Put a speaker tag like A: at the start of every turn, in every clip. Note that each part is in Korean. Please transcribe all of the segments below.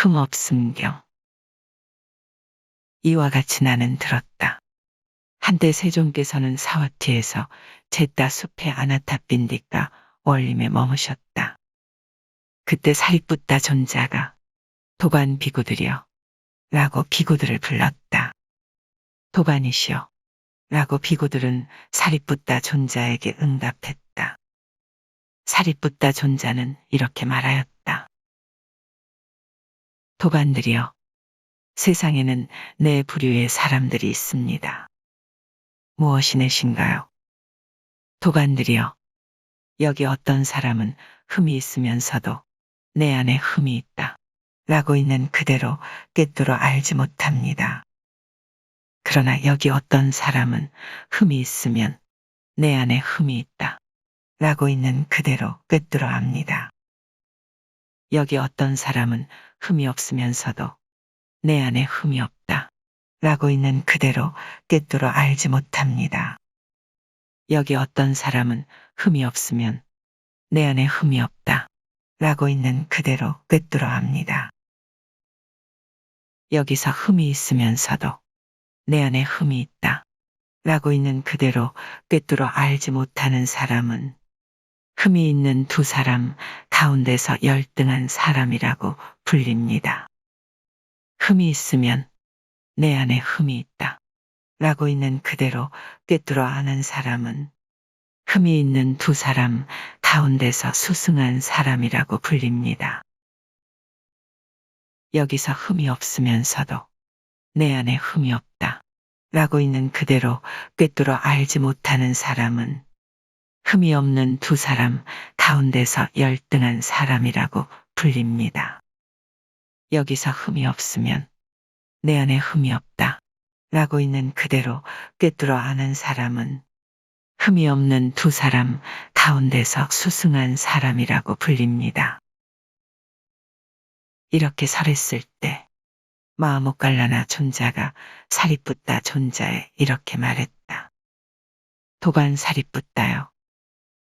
A: 흠없음경. 이와 같이 나는 들었다. 한때 세종께서는 사와티에서 제따 숲의 아나타빈디가 월림에 머무셨다. 그때 사리붓다 존자가 도반 비구들이여 라고 비구들을 불렀다. 도반이시여 라고 비구들은 사리붓다 존자에게 응답했다. 사리붓다 존자는 이렇게 말하였다. 도반들이여, 세상에는 네 부류의 사람들이 있습니다. 무엇이 내신가요? 도반들이여, 여기 어떤 사람은 흠이 있으면서도 내 안에 흠이 있다 라고 있는 그대로 꿰뚫어 알지 못합니다. 그러나 여기 어떤 사람은 흠이 있으면 내 안에 흠이 있다 라고 있는 그대로 꿰뚫어 압니다. 여기 어떤 사람은 흠이 없으면서도 내 안에 흠이 없다 라고 있는 그대로 꿰뚫어 알지 못합니다. 여기 어떤 사람은 흠이 없으면 내 안에 흠이 없다 라고 있는 그대로 꿰뚫어 압니다. 여기서 흠이 있으면서도 내 안에 흠이 있다 라고 있는 그대로 꿰뚫어 알지 못하는 사람은 흠이 있는 두 사람 가운데서 열등한 사람이라고 불립니다. 흠이 있으면 내 안에 흠이 있다 라고 있는 그대로 꿰뚫어 아는 사람은 흠이 있는 두 사람 가운데서 수승한 사람이라고 불립니다. 여기서 흠이 없으면서도 내 안에 흠이 없다 라고 있는 그대로 꿰뚫어 알지 못하는 사람은 흠이 없는 두 사람 가운데서 열등한 사람이라고 불립니다. 여기서 흠이 없으면 내 안에 흠이 없다 라고 있는 그대로 꿰뚫어 아는 사람은 흠이 없는 두 사람 가운데서 수승한 사람이라고 불립니다. 이렇게 설했을 때 마아모깔라나 존자가 사리붓다 존자에 이렇게 말했다. 도반 사리붓다여,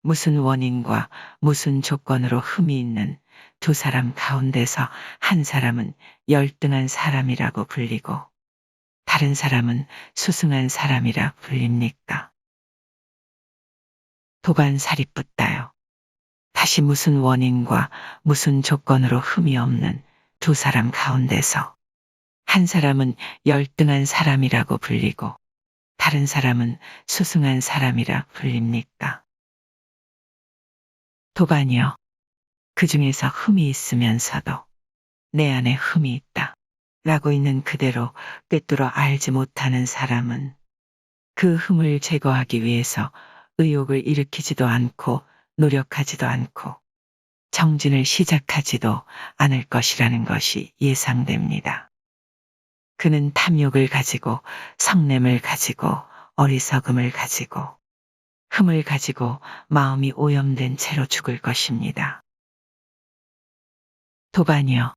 A: 무슨 원인과 무슨 조건으로 흠이 있는 두 사람 가운데서 한 사람은 열등한 사람이라고 불리고 다른 사람은 수승한 사람이라 불립니까? 도반 사리붓다여, 다시 무슨 원인과 무슨 조건으로 흠이 없는 두 사람 가운데서 한 사람은 열등한 사람이라고 불리고 다른 사람은 수승한 사람이라 불립니까? 도반이여, 그 중에서 흠이 있으면서도 내 안에 흠이 있다 라고 있는 그대로 꿰뚫어 알지 못하는 사람은 그 흠을 제거하기 위해서 의욕을 일으키지도 않고 노력하지도 않고 정진을 시작하지도 않을 것이라는 것이 예상됩니다. 그는 탐욕을 가지고 성냄을 가지고 어리석음을 가지고 흠을 가지고 마음이 오염된 채로 죽을 것입니다. 도반이여,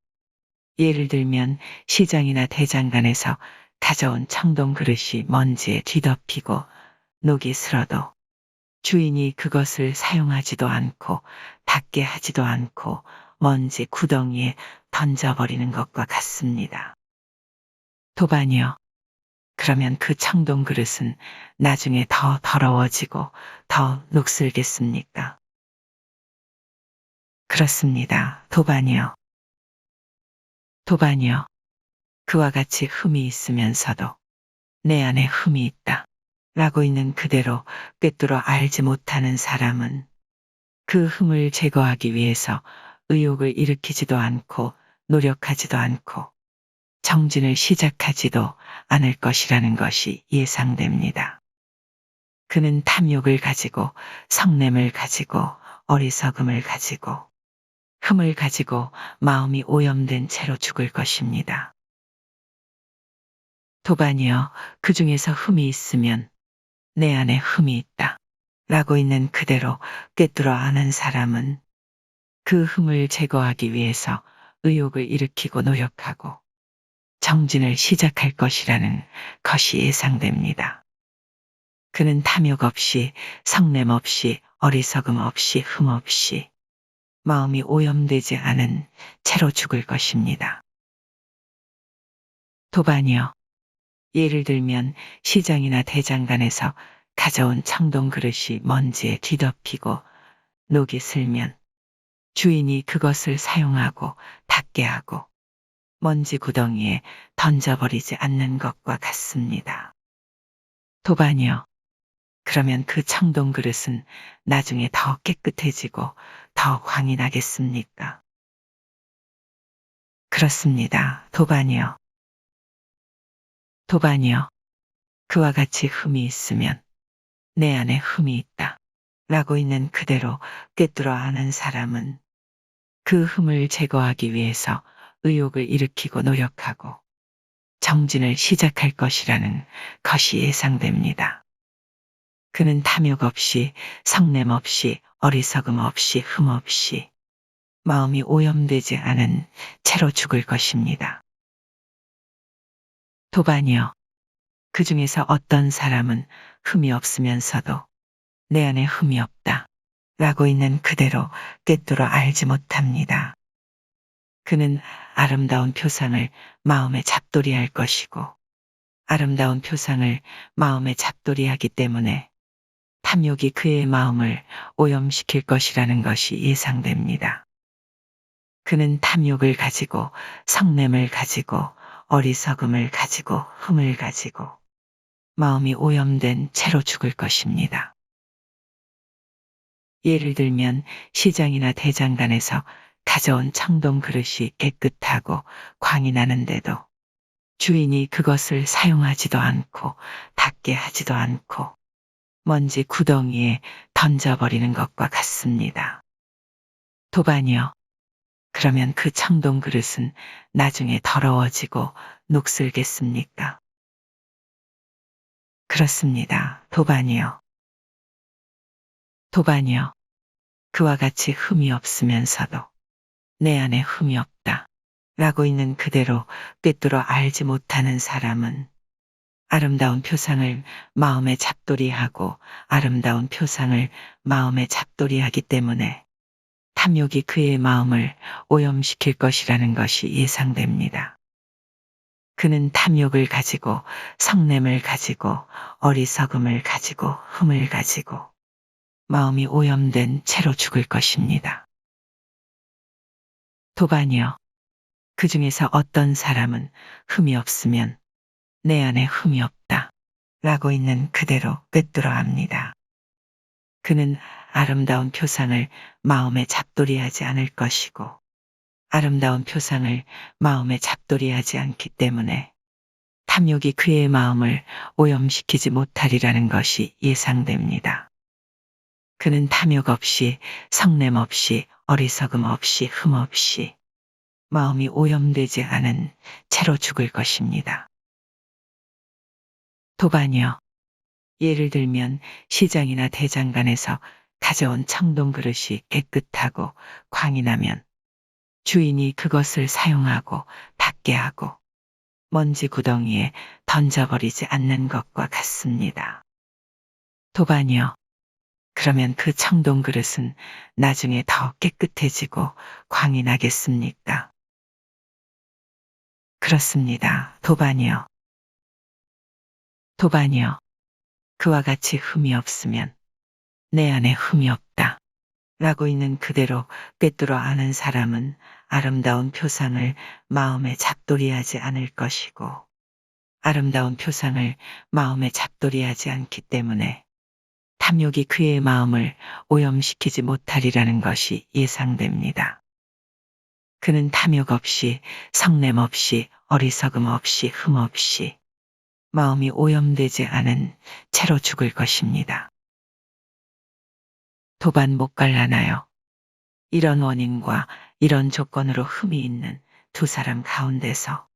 A: 예를 들면 시장이나 대장간에서 가져온 청동 그릇이 먼지에 뒤덮이고 녹이 슬어도 주인이 그것을 사용하지도 않고 닦게 하지도 않고 먼지 구덩이에 던져버리는 것과 같습니다. 도반이여, 그러면 그 청동 그릇은 나중에 더 더러워지고 더 녹슬겠습니까? 그렇습니다. 도반이여. 도반이여, 그와 같이 흠이 있으면서도 내 안에 흠이 있다 라고 있는 그대로 꿰뚫어 알지 못하는 사람은 그 흠을 제거하기 위해서 의욕을 일으키지도 않고 노력하지도 않고 정진을 시작하지도 않을 것이라는 것이 예상됩니다. 그는 탐욕을 가지고 성냄을 가지고 어리석음을 가지고 흠을 가지고 마음이 오염된 채로 죽을 것입니다. 도반이여, 그 중에서 흠이 있으면 내 안에 흠이 있다 라고 있는 그대로 꿰뚫어 아는 사람은 그 흠을 제거하기 위해서 의욕을 일으키고 노력하고 정진을 시작할 것이라는 것이 예상됩니다. 그는 탐욕 없이 성냄 없이 어리석음 없이 흠 없이 마음이 오염되지 않은 채로 죽을 것입니다. 도반이요. 예를 들면 시장이나 대장간에서 가져온 청동 그릇이 먼지에 뒤덮이고 녹이 슬면 주인이 그것을 사용하고 닦게 하고 먼지 구덩이에 던져버리지 않는 것과 같습니다. 도반이요. 그러면 그 청동 그릇은 나중에 더 깨끗해지고 더 광이 나겠습니까? 그렇습니다. 도반이요. 도반이요. 그와 같이 흠이 있으면 내 안에 흠이 있다. 라고 있는 그대로 꿰뚫어 아는 사람은 그 흠을 제거하기 위해서 의욕을 일으키고 노력하고 정진을 시작할 것이라는 것이 예상됩니다. 그는 탐욕 없이, 성냄 없이, 어리석음 없이, 흠 없이, 마음이 오염되지 않은 채로 죽을 것입니다. 도반이요. 그 중에서 어떤 사람은 흠이 없으면서도 내 안에 흠이 없다. 라고 있는 그대로 꿰뚫어 알지 못합니다. 그는 아름다운 표상을 마음에 잡돌이할 것이고 아름다운 표상을 마음에 잡돌이하기 때문에 탐욕이 그의 마음을 오염시킬 것이라는 것이 예상됩니다. 그는 탐욕을 가지고 성냄을 가지고 어리석음을 가지고 흠을 가지고 마음이 오염된 채로 죽을 것입니다. 예를 들면 시장이나 대장간에서 가져온 청동 그릇이 깨끗하고 광이 나는데도 주인이 그것을 사용하지도 않고 닦게 하지도 않고 먼지 구덩이에 던져버리는 것과 같습니다. 도반이요. 그러면 그 청동 그릇은 나중에 더러워지고 녹슬겠습니까? 그렇습니다. 도반이요. 도반이요. 그와 같이 흠이 없으면서도 내 안에 흠이 없다. 라고 있는 그대로 꿰뚫어 알지 못하는 사람은 아름다운 표상을 마음에 잡돌이하고 아름다운 표상을 마음에 잡돌이하기 때문에 탐욕이 그의 마음을 오염시킬 것이라는 것이 예상됩니다. 그는 탐욕을 가지고 성냄을 가지고 어리석음을 가지고 흠을 가지고 마음이 오염된 채로 죽을 것입니다. 도반이요. 그 중에서 어떤 사람은 흠이 없으면 내 안에 흠이 없다. 라고 있는 그대로 꿰뚫어 압니다. 그는 아름다운 표상을 마음에 잡돌이하지 않을 것이고 아름다운 표상을 마음에 잡돌이하지 않기 때문에 탐욕이 그의 마음을 오염시키지 못하리라는 것이 예상됩니다. 그는 탐욕 없이 성냄 없이 어리석음 없이 흠 없이 마음이 오염되지 않은 채로 죽을 것입니다. 도반이요. 예를 들면 시장이나 대장간에서 가져온 청동 그릇이 깨끗하고 광이 나면 주인이 그것을 사용하고 닦게 하고 먼지 구덩이에 던져버리지 않는 것과 같습니다. 도반이요. 그러면 그 청동 그릇은 나중에 더 깨끗해지고 광이 나겠습니까? 그렇습니다. 도반이요. 도반이요. 그와 같이 흠이 없으면 내 안에 흠이 없다. 라고 있는 그대로 꿰뚫어 아는 사람은 아름다운 표상을 마음에 잡돌이하지 않을 것이고 아름다운 표상을 마음에 잡돌이하지 않기 때문에 탐욕이 그의 마음을 오염시키지 못하리라는 것이 예상됩니다. 그는 탐욕 없이 성냄 없이 어리석음 없이 흠 없이 마음이 오염되지 않은 채로 죽을 것입니다. 도반 못 갈라나요? 이런 원인과 이런 조건으로 흠이 있는 두 사람 가운데서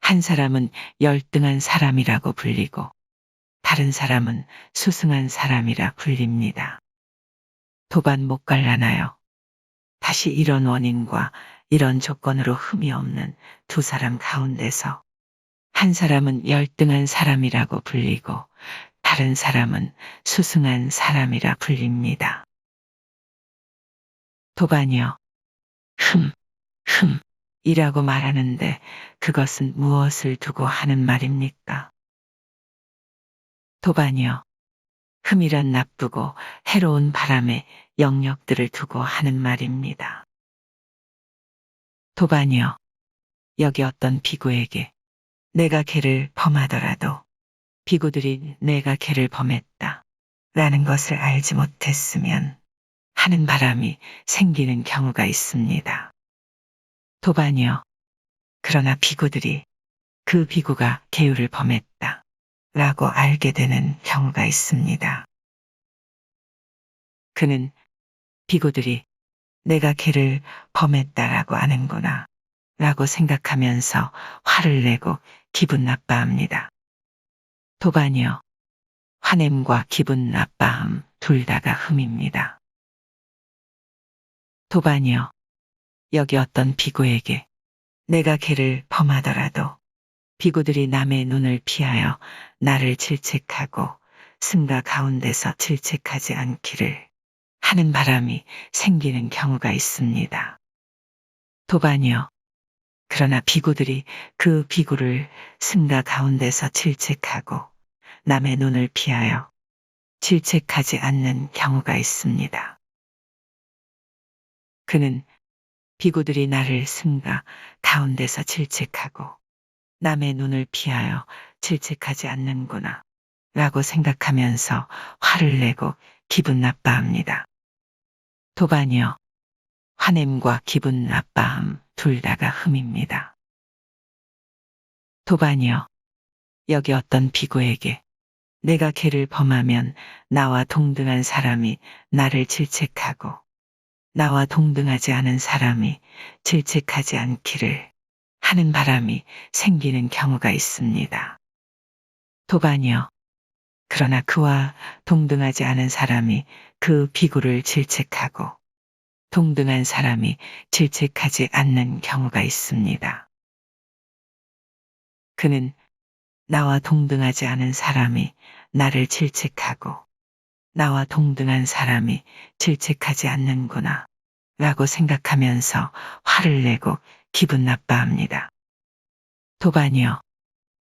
A: 한 사람은 열등한 사람이라고 불리고 다른 사람은 수승한 사람이라 불립니다. 도반 못 갈라나요? 다시 이런 원인과 이런 조건으로 흠이 없는 두 사람 가운데서 한 사람은 열등한 사람이라고 불리고 다른 사람은 수승한 사람이라 불립니다. 도반이요. 흠, 흠, 이라고 말하는데 그것은 무엇을 두고 하는 말입니까? 도반이요. 흠이란 나쁘고 해로운 바람의 영역들을 두고 하는 말입니다. 도반이요. 여기 어떤 비구에게 내가 개를 범하더라도 비구들이 내가 개를 범했다 라는 것을 알지 못했으면 하는 바람이 생기는 경우가 있습니다. 도반이요. 그러나 비구들이 그 비구가 계율을 범했다 라고 알게 되는 경우가 있습니다. 그는 비구들이 내가 걔를 범했다라고 아는구나 라고 생각하면서 화를 내고 기분 나빠합니다. 도반이요. 화냄과 기분 나빠함 둘 다가 흠입니다. 도반이요. 여기 어떤 비구에게 내가 걔를 범하더라도 비구들이 남의 눈을 피하여 나를 질책하고 승가 가운데서 질책하지 않기를 하는 바람이 생기는 경우가 있습니다. 도반이요. 그러나 비구들이 그 비구를 승가 가운데서 질책하고 남의 눈을 피하여 질책하지 않는 경우가 있습니다. 그는 비구들이 나를 승가 가운데서 질책하고 남의 눈을 피하여 질책하지 않는구나 라고 생각하면서 화를 내고 기분 나빠합니다. 도반이요. 화냄과 기분 나빠함 둘 다가 흠입니다. 도반이요. 여기 어떤 비구에게 내가 걔를 범하면 나와 동등한 사람이 나를 질책하고 나와 동등하지 않은 사람이 질책하지 않기를 하는 바람이 생기는 경우가 있습니다. 도반이요. 그러나 그와 동등하지 않은 사람이 그 비구를 질책하고 동등한 사람이 질책하지 않는 경우가 있습니다. 그는 나와 동등하지 않은 사람이 나를 질책하고 나와 동등한 사람이 질책하지 않는구나 라고 생각하면서 화를 내고 기분 나빠합니다. 도반이요.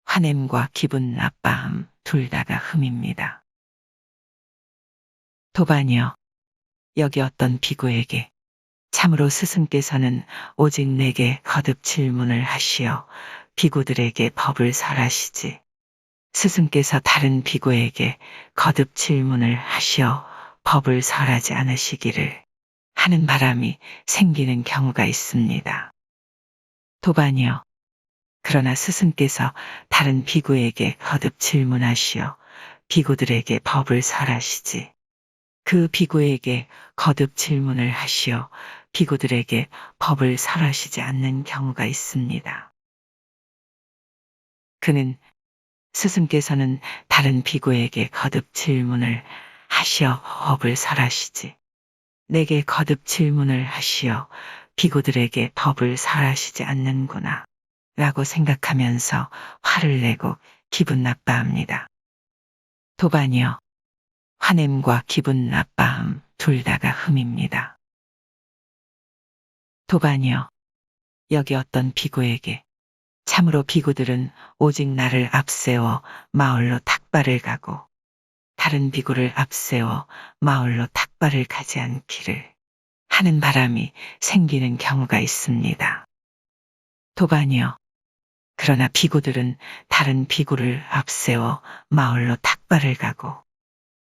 A: 화냄과 기분 나빠함 둘 다가 흠입니다. 도반이요. 여기 어떤 비구에게 참으로 스승께서는 오직 내게 거듭 질문을 하시어 비구들에게 법을 설하시지. 스승께서 다른 비구에게 거듭 질문을 하시어 법을 설하지 않으시기를 하는 바람이 생기는 경우가 있습니다. 도반이요. 그러나 스승께서 다른 비구에게 거듭 질문하시어 비구들에게 법을 설하시지. 그 비구에게 거듭 질문을 하시어 비구들에게 법을 설하시지 않는 경우가 있습니다. 그는 스승께서는 다른 비구에게 거듭 질문을 하시어 법을 설하시지. 내게 거듭 질문을 하시어 비구들에게 법을 설하시지 않는구나 라고 생각하면서 화를 내고 기분 나빠합니다. 도반이요. 화냄과 기분 나빠함 둘 다가 흠입니다. 도반이요. 여기 어떤 비구에게 참으로 비구들은 오직 나를 앞세워 마을로 탁발을 가고 다른 비구를 앞세워 마을로 탁발을 가지 않기를 하는 바람이 생기는 경우가 있습니다. 도반이요. 그러나 비구들은 다른 비구를 앞세워 마을로 탁발을 가고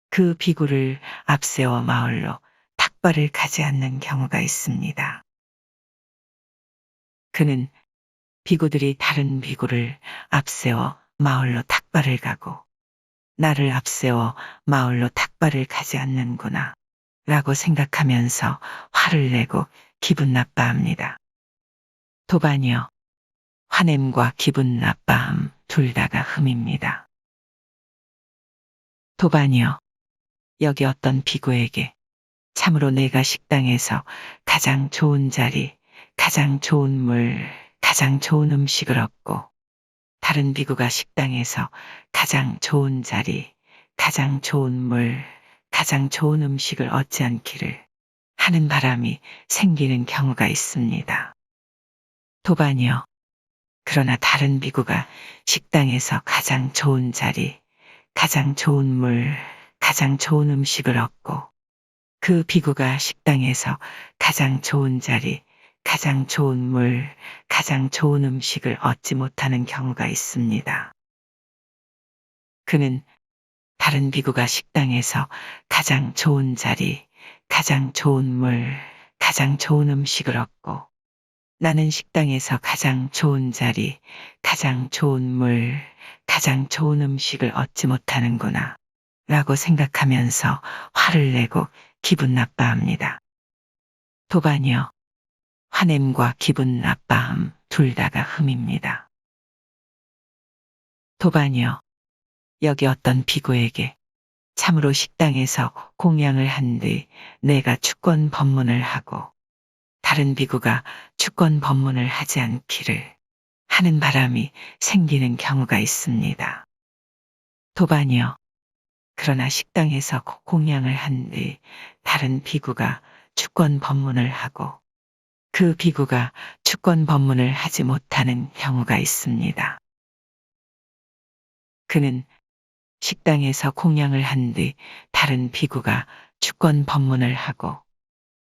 A: 그 비구를 앞세워 마을로 탁발을 가지 않는 경우가 있습니다. 그는 비구들이 다른 비구를 앞세워 마을로 탁발을 가고 나를 앞세워 마을로 탁발을 가지 않는구나 라고 생각하면서 화를 내고 기분 나빠합니다. 도반이요. 화냄과 기분 나빠함 둘 다가 흠입니다. 도반이요. 여기 어떤 비구에게 참으로 내가 식당에서 가장 좋은 자리, 가장 좋은 물, 가장 좋은 음식을 얻고 다른 비구가 식당에서 가장 좋은 자리, 가장 좋은 물, 가장 좋은 음식을 얻지 않기를 하는 바람이 생기는 경우가 있습니다. 도반이요. 그러나 다른 비구가 식당에서 가장 좋은 자리, 가장 좋은 물, 가장 좋은 음식을 얻고 그 비구가 식당에서 가장 좋은 자리, 가장 좋은 물, 가장 좋은 음식을 얻지 못하는 경우가 있습니다. 그는 다른 비구가 식당에서 가장 좋은 자리, 가장 좋은 물, 가장 좋은 음식을 얻고 나는 식당에서 가장 좋은 자리, 가장 좋은 물, 가장 좋은 음식을 얻지 못하는구나 라고 생각하면서 화를 내고 기분 나빠합니다. 도반이요. 화냄과 기분 나빠함 둘 다가 흠입니다. 도반이요. 여기 어떤 비구에게 참으로 식당에서 공양을 한 뒤 내가 축권 법문을 하고 다른 비구가 축권 법문을 하지 않기를 하는 바람이 생기는 경우가 있습니다. 도반이요. 그러나 식당에서 공양을 한 뒤 다른 비구가 축권 법문을 하고 그 비구가 축권 법문을 하지 못하는 경우가 있습니다. 그는 식당에서 공양을 한 뒤 다른 비구가 축권 법문을 하고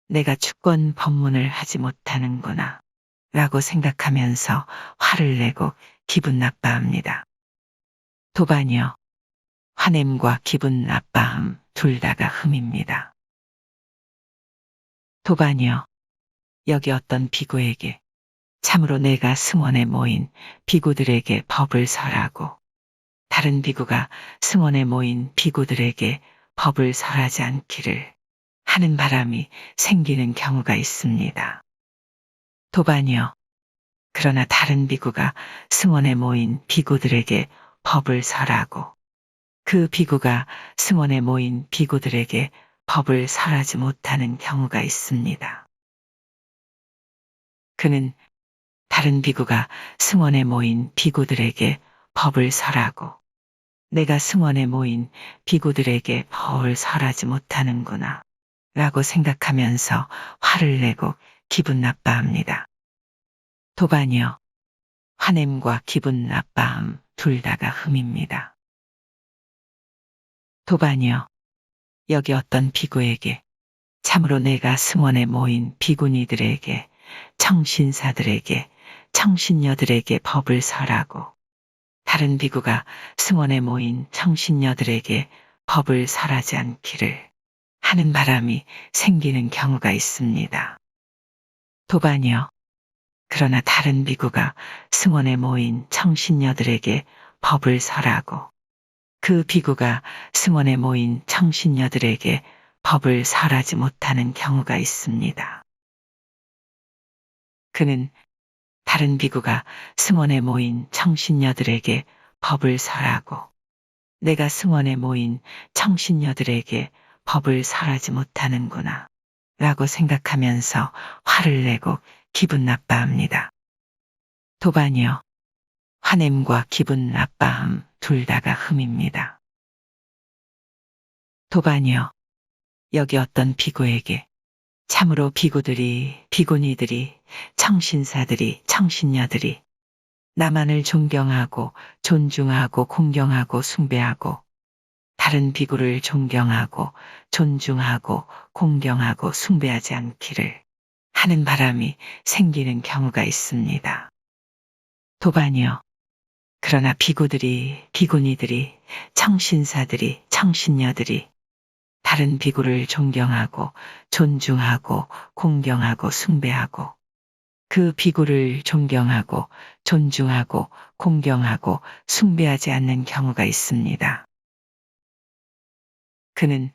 A: 내가 축권 법문을 하지 못하는구나 라고 생각하면서 화를 내고 기분 나빠합니다. 도반이요. 화냄과 기분 나빠함 둘 다가 흠입니다. 도반이요. 여기 어떤 비구에게 참으로 내가 승원에 모인 비구들에게 법을 설하고 다른 비구가 승원에 모인 비구들에게 법을 설하지 않기를 하는 바람이 생기는 경우가 있습니다. 도반이요. 그러나 다른 비구가 승원에 모인 비구들에게 법을 설하고 그 비구가 승원에 모인 비구들에게 법을 설하지 못하는 경우가 있습니다. 그는 다른 비구가 승원에 모인 비구들에게 법을 설하고 내가 승원에 모인 비구들에게 법을 설하지 못하는구나 라고 생각하면서 화를 내고 기분 나빠합니다. 도반이요. 화냄과 기분 나빠함 둘 다가 흠입니다. 도반이요. 여기 어떤 비구에게 참으로 내가 승원에 모인 비구니들에게 청신사들에게 청신녀들에게 법을 설하고 다른 비구가 승원에 모인 청신녀들에게 법을 설하지 않기를 하는 바람이 생기는 경우가 있습니다. 도반이요. 그러나 다른 비구가 승원에 모인 청신녀들에게 법을 설하고 그 비구가 승원에 모인 청신녀들에게 법을 설하지 못하는 경우가 있습니다. 그는 다른 비구가 승원에 모인 청신녀들에게 법을 설하고 내가 승원에 모인 청신녀들에게 법을 설하지 못하는구나 라고 생각하면서 화를 내고 기분 나빠합니다. 도반이요. 화냄과 기분 나빠함 둘 다가 흠입니다. 도반이요. 여기 어떤 비구에게 참으로 비구니들이, 청신사들이, 청신녀들이 나만을 존경하고 존중하고 공경하고 숭배하고 다른 비구를 존경하고 존중하고 공경하고 숭배하지 않기를 하는 바람이 생기는 경우가 있습니다. 도반이요. 그러나 비구니들이, 청신사들이, 청신녀들이 다른 비구를 존경하고 존중하고 공경하고 숭배하고 그 비구를 존경하고 존중하고 공경하고 숭배하지 않는 경우가 있습니다. 그는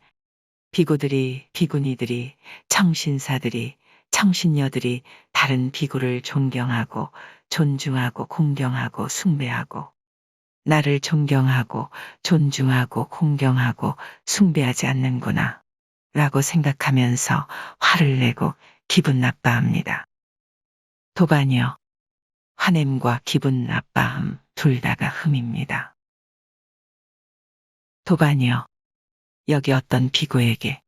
A: 비구니들이, 청신사들이, 청신녀들이 다른 비구를 존경하고 존중하고 공경하고 숭배하고 나를 존경하고 존중하고 공경하고 숭배하지 않는구나 라고 생각하면서 화를 내고 기분 나빠합니다. 도반이요. 화냄과 기분 나빠함 둘 다가 흠입니다. 도반이요. 여기 어떤 비구에게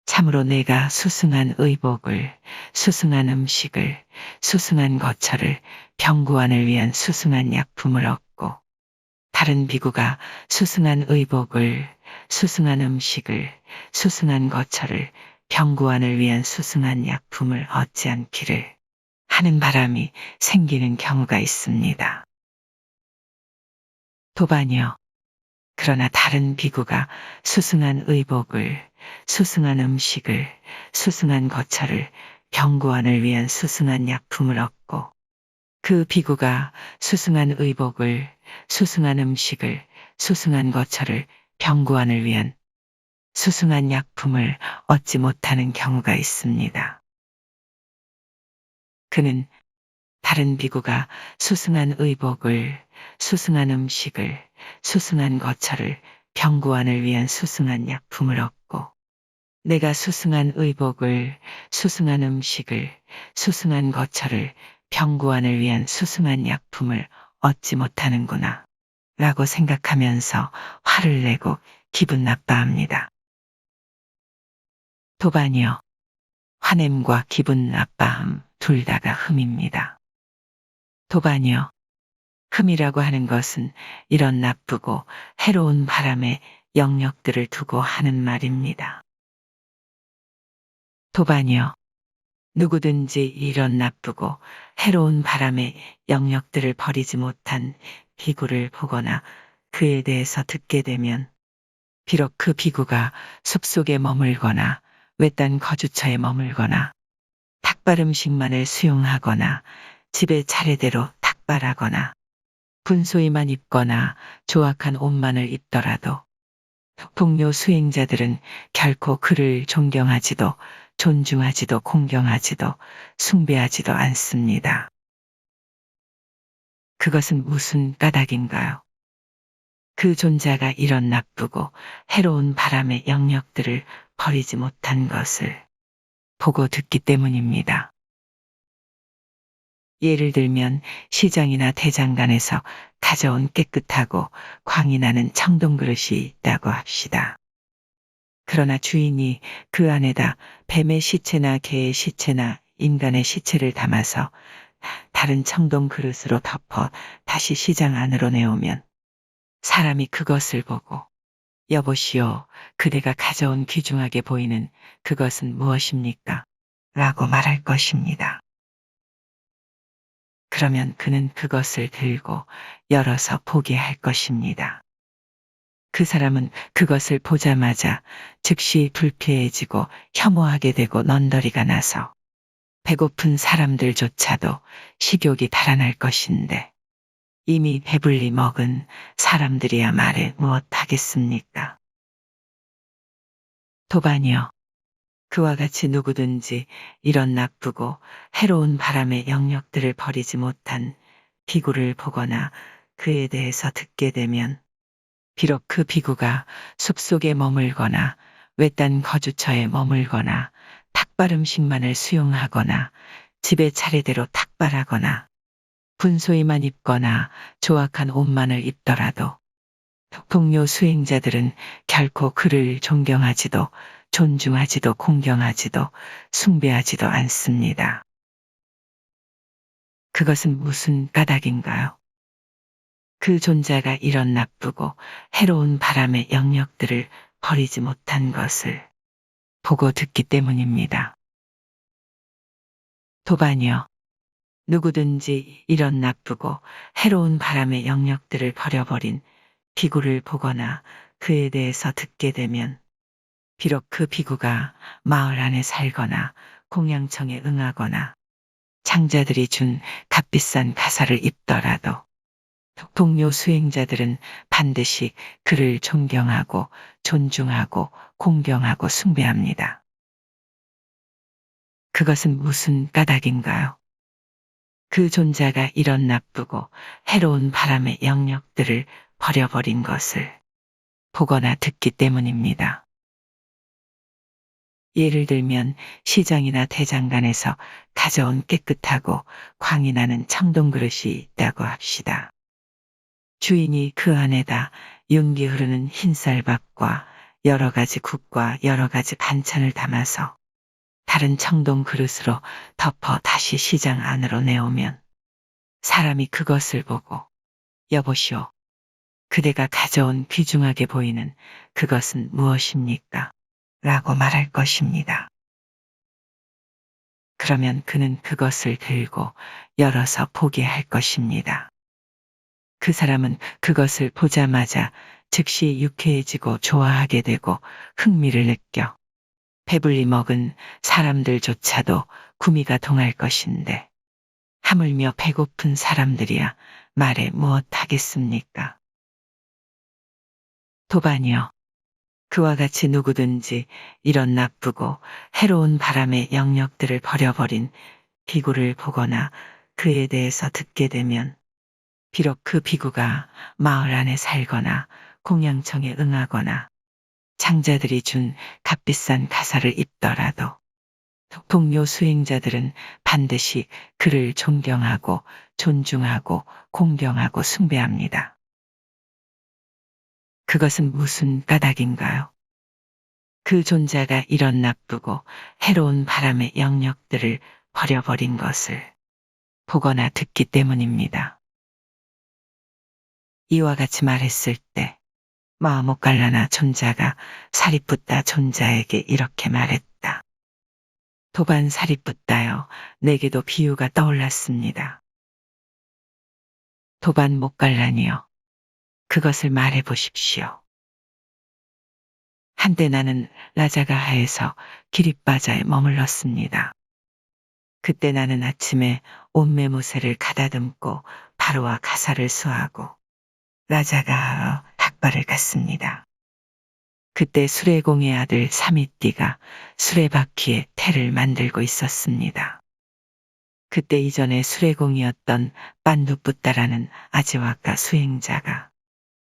A: 참으로 내가 수승한 의복을, 수승한 음식을, 수승한 거처를, 병구안을 위한 수승한 약품을 얻고, 다른 비구가 수승한 의복을, 수승한 음식을, 수승한 거처를, 병구안을 위한 수승한 약품을 얻지 않기를 하는 바람이 생기는 경우가 있습니다. 도반이요. 그러나 다른 비구가 수승한 의복을, 수승한 음식을, 수승한 거처를, 병구안을 위한 수승한 약품을 얻고, 그 비구가 수승한 의복을, 수승한 음식을, 수승한 거처를, 병구안을 위한 수승한 약품을 얻지 못하는 경우가 있습니다. 그는 다른 비구가 수승한 의복을, 수승한 음식을, 수승한 거처를, 병구안을 위한 수승한 약품을 얻고, 내가 수승한 의복을, 수승한 음식을, 수승한 거처를, 병구안을 위한 수승한 약품을 얻지 못하는구나 라고 생각하면서 화를 내고 기분 나빠합니다. 도반이요. 화냄과 기분 나빠함 둘 다가 흠입니다. 도반이요. 흠이라고 하는 것은 이런 나쁘고 해로운 바람의 영역들을 두고 하는 말입니다. 도반이요. 누구든지 이런 나쁘고 해로운 바람의 영역들을 버리지 못한 비구를 보거나 그에 대해서 듣게 되면 비록 그 비구가 숲속에 머물거나 외딴 거주처에 머물거나 닭발 음식만을 수용하거나 집에 차례대로 닭발하거나 분소이만 입거나 조악한 옷만을 입더라도 동료 수행자들은 결코 그를 존경하지도 존중하지도 공경하지도 숭배하지도 않습니다. 그것은 무슨 까닭인가요? 그 존재가 이런 나쁘고 해로운 바람의 영역들을 버리지 못한 것을 보고 듣기 때문입니다. 예를 들면 시장이나 대장간에서 가져온 깨끗하고 광이 나는 청동 그릇이 있다고 합시다. 그러나 주인이 그 안에다 뱀의 시체나 개의 시체나 인간의 시체를 담아서 다른 청동 그릇으로 덮어 다시 시장 안으로 내오면 사람이 그것을 보고 여보시오, 그대가 가져온 귀중하게 보이는 그것은 무엇입니까? 라고 말할 것입니다. 그러면 그는 그것을 들고 열어서 보게 할 것입니다. 그 사람은 그것을 보자마자 즉시 불쾌해지고 혐오하게 되고 넌더리가 나서 배고픈 사람들조차도 식욕이 달아날 것인데 이미 배불리 먹은 사람들이야 말해 무엇하겠습니까? 도반이요. 그와 같이 누구든지 이런 나쁘고 해로운 바람의 영역들을 버리지 못한 비구를 보거나 그에 대해서 듣게 되면 비록 그 비구가 숲속에 머물거나 외딴 거주처에 머물거나 탁발 음식만을 수용하거나 집에 차례대로 탁발하거나 분소이만 입거나 조악한 옷만을 입더라도 동료 수행자들은 결코 그를 존경하지도 존중하지도 공경하지도 숭배하지도 않습니다. 그것은 무슨 까닭인가요? 그 존재가 이런 나쁘고 해로운 바람의 영역들을 버리지 못한 것을 보고 듣기 때문입니다. 도반이요. 누구든지 이런 나쁘고 해로운 바람의 영역들을 버려버린 비구를 보거나 그에 대해서 듣게 되면 비록 그 비구가 마을 안에 살거나 공양청에 응하거나 장자들이 준 값비싼 가사를 입더라도 동료 수행자들은 반드시 그를 존경하고 존중하고 공경하고 숭배합니다. 그것은 무슨 까닭인가요? 그 존재가 이런 나쁘고 해로운 바람의 영역들을 버려버린 것을 보거나 듣기 때문입니다. 예를 들면 시장이나 대장간에서 가져온 깨끗하고 광이 나는 청동 그릇이 있다고 합시다. 주인이 그 안에다 윤기 흐르는 흰쌀밥과 여러 가지 국과 여러 가지 반찬을 담아서 다른 청동 그릇으로 덮어 다시 시장 안으로 내오면 사람이 그것을 보고 여보시오. 그대가 가져온 귀중하게 보이는 그것은 무엇입니까? 라고 말할 것입니다. 그러면 그는 그것을 들고 열어서 보게 할 것입니다. 그 사람은 그것을 보자마자 즉시 유쾌해지고 좋아하게 되고 흥미를 느껴 배불리 먹은 사람들조차도 구미가 동할 것인데 하물며 배고픈 사람들이야 말해 무엇하겠습니까? 도반이여. 그와 같이 누구든지 이런 나쁘고 해로운 바람의 영역들을 버려버린 비구를 보거나 그에 대해서 듣게 되면 비록 그 비구가 마을 안에 살거나 공양청에 응하거나 장자들이 준 값비싼 가사를 입더라도 동료 수행자들은 반드시 그를 존경하고 존중하고 공경하고 숭배합니다. 그것은 무슨 까닭인가요? 그 존자가 이런 나쁘고 해로운 바람의 영역들을 버려버린 것을 보거나 듣기 때문입니다. 이와 같이 말했을 때 마아못갈라나 존자가 사리붓다 존자에게 이렇게 말했다. 도반 사리붓다여, 내게도 비유가 떠올랐습니다. 도반 못갈라니여, 그것을 말해 보십시오. 한때 나는 라자가하에서 기릿바자에 머물렀습니다. 그때 나는 아침에 옴메무새를 가다듬고 바로와 가사를 수하고 라자가하의 닭발을 갔습니다. 그때 수레공의 아들 사미띠가 수레바퀴에 태를 만들고 있었습니다. 그때 이전에 수레공이었던 빤두뿌따라는 아지와카 수행자가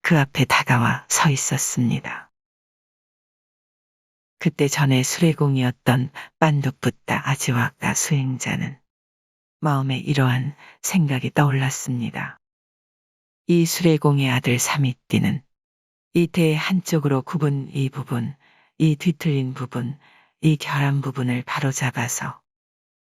A: 그 앞에 다가와 서 있었습니다. 그때 전에 수레공이었던 빤두뿌따 아지와카 수행자는 마음에 이러한 생각이 떠올랐습니다. 이 수레공의 아들 사미띠는 이 태의 한쪽으로 굽은 이 부분, 이 뒤틀린 부분, 이 결함 부분을 바로잡아서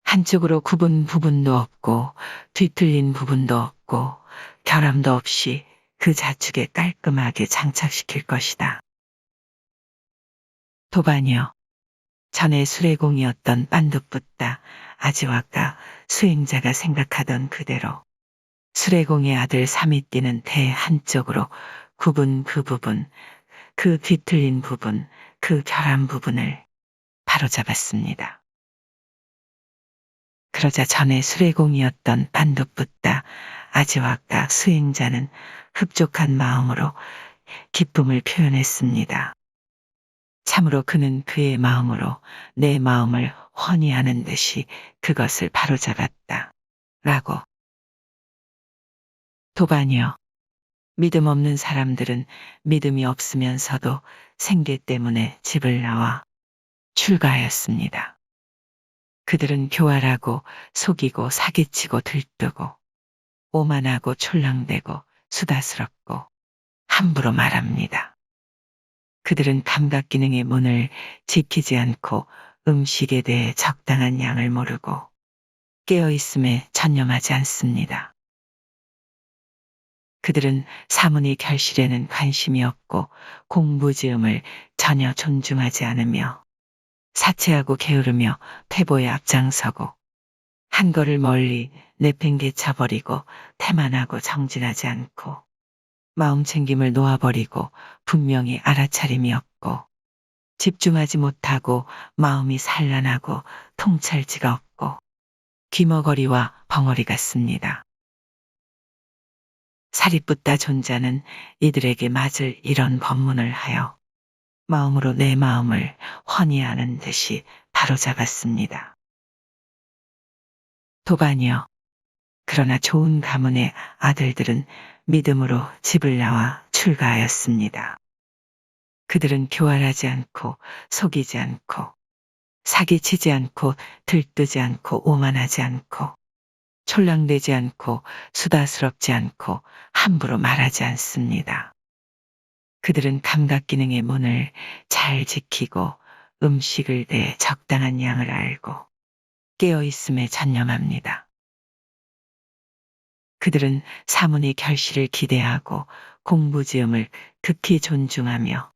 A: 한쪽으로 굽은 부분도 없고 뒤틀린 부분도 없고 결함도 없이 그 좌측에 깔끔하게 장착시킬 것이다. 도반이여, 전에 수레공이었던 빤두뿌따 아지와카 수행자가 생각하던 그대로 수레공의 아들 사미띠는 태 한쪽으로 굽은 그 부분, 그 뒤틀린 부분, 그 결함 부분을 바로잡았습니다. 그러자 전에 수레공이었던 빤두뿌따 아지와카 수행자는 흡족한 마음으로 기쁨을 표현했습니다. 참으로 그는 그의 마음으로 내 마음을 훤히 하는 듯이 그것을 바로잡았다. 라고. 도반이여, 믿음 없는 사람들은 믿음이 없으면서도 생계 때문에 집을 나와 출가하였습니다. 그들은 교활하고 속이고 사기치고 들뜨고 오만하고 촐랑대고 수다스럽고 함부로 말합니다. 그들은 감각 기능의 문을 지키지 않고 음식에 대해 적당한 양을 모르고 깨어있음에 전념하지 않습니다. 그들은 사문이 결실에는 관심이 없고 공부지음을 전혀 존중하지 않으며 사치하고 게으르며 패보에 앞장서고 한 걸을 멀리 내팽개쳐버리고 태만하고 정진하지 않고 마음챙김을 놓아버리고 분명히 알아차림이 없고 집중하지 못하고 마음이 산란하고 통찰지가 없고 귀머거리와 벙어리 같습니다. 사리뿌따 존자는 이들에게 맞을 이런 법문을 하여 마음으로 내 마음을 훤히 아는 듯이 바로잡았습니다. 도반이여, 그러나 좋은 가문의 아들들은 믿음으로 집을 나와 출가하였습니다. 그들은 교활하지 않고 속이지 않고 사기치지 않고 들뜨지 않고 오만하지 않고 촐랑대지 않고 수다스럽지 않고 함부로 말하지 않습니다. 그들은 감각 기능의 문을 잘 지키고 음식을 내 적당한 양을 알고 깨어있음에 전념합니다. 그들은 사문의 결실을 기대하고 공부지음을 극히 존중하며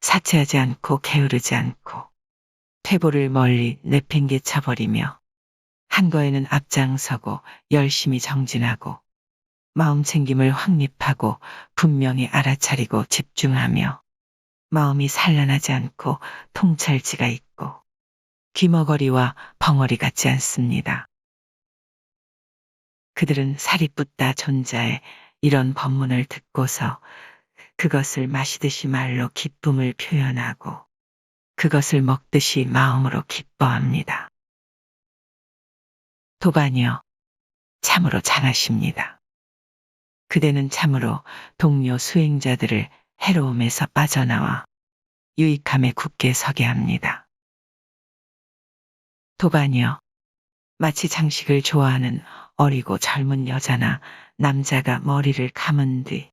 A: 사치하지 않고 게으르지 않고 퇴보를 멀리 내팽개쳐버리며 한 거에는 앞장서고 열심히 정진하고 마음 챙김을 확립하고 분명히 알아차리고 집중하며 마음이 산란하지 않고 통찰지가 있고 귀머거리와 벙어리 같지 않습니다. 그들은 살이 붓다 존자의 이런 법문을 듣고서 그것을 마시듯이 말로 기쁨을 표현하고 그것을 먹듯이 마음으로 기뻐합니다. 도반이여, 참으로 장하십니다. 그대는 참으로 동료 수행자들을 해로움에서 빠져나와 유익함에 굳게 서게 합니다. 도반이여, 마치 장식을 좋아하는 어리고 젊은 여자나 남자가 머리를 감은 뒤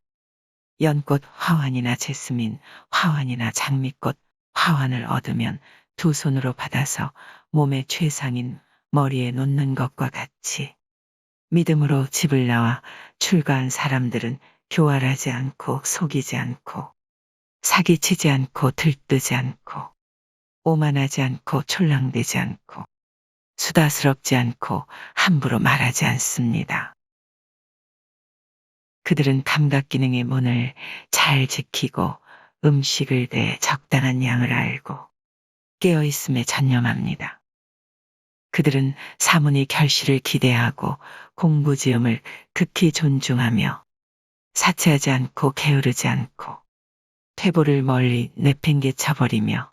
A: 연꽃 화환이나 제스민 화환이나 장미꽃 화환을 얻으면 두 손으로 받아서 몸의 최상인 머리에 놓는 것과 같이 믿음으로 집을 나와 출가한 사람들은 교활하지 않고 속이지 않고 사기치지 않고 들뜨지 않고 오만하지 않고 촐랑대지 않고 수다스럽지 않고 함부로 말하지 않습니다. 그들은 감각 기능의 문을 잘 지키고 음식을 내 적당한 양을 알고 깨어있음에 전념합니다. 그들은 사문의 결실을 기대하고 공부지음을 극히 존중하며 사치하지 않고 게으르지 않고 퇴보를 멀리 내팽개쳐버리며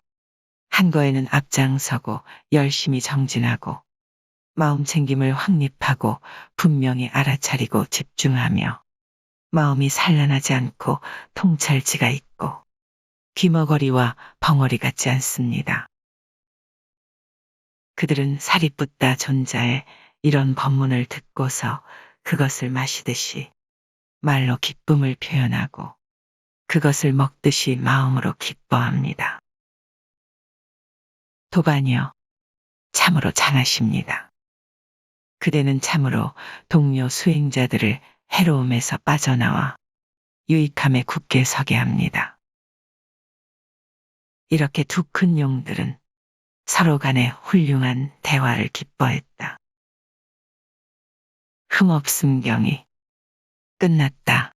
A: 한 거에는 앞장서고 열심히 정진하고 마음 챙김을 확립하고 분명히 알아차리고 집중하며 마음이 산란하지 않고 통찰지가 있고 귀머거리와 벙어리 같지 않습니다. 그들은 살이 붓다 존자의 이런 법문을 듣고서 그것을 마시듯이 말로 기쁨을 표현하고 그것을 먹듯이 마음으로 기뻐합니다. 도반이여, 참으로 장하십니다. 그대는 참으로 동료 수행자들을 해로움에서 빠져나와 유익함에 굳게 서게 합니다. 이렇게 두 큰 용들은 서로 간에 훌륭한 대화를 기뻐했다. 흠없음 경이 끝났다.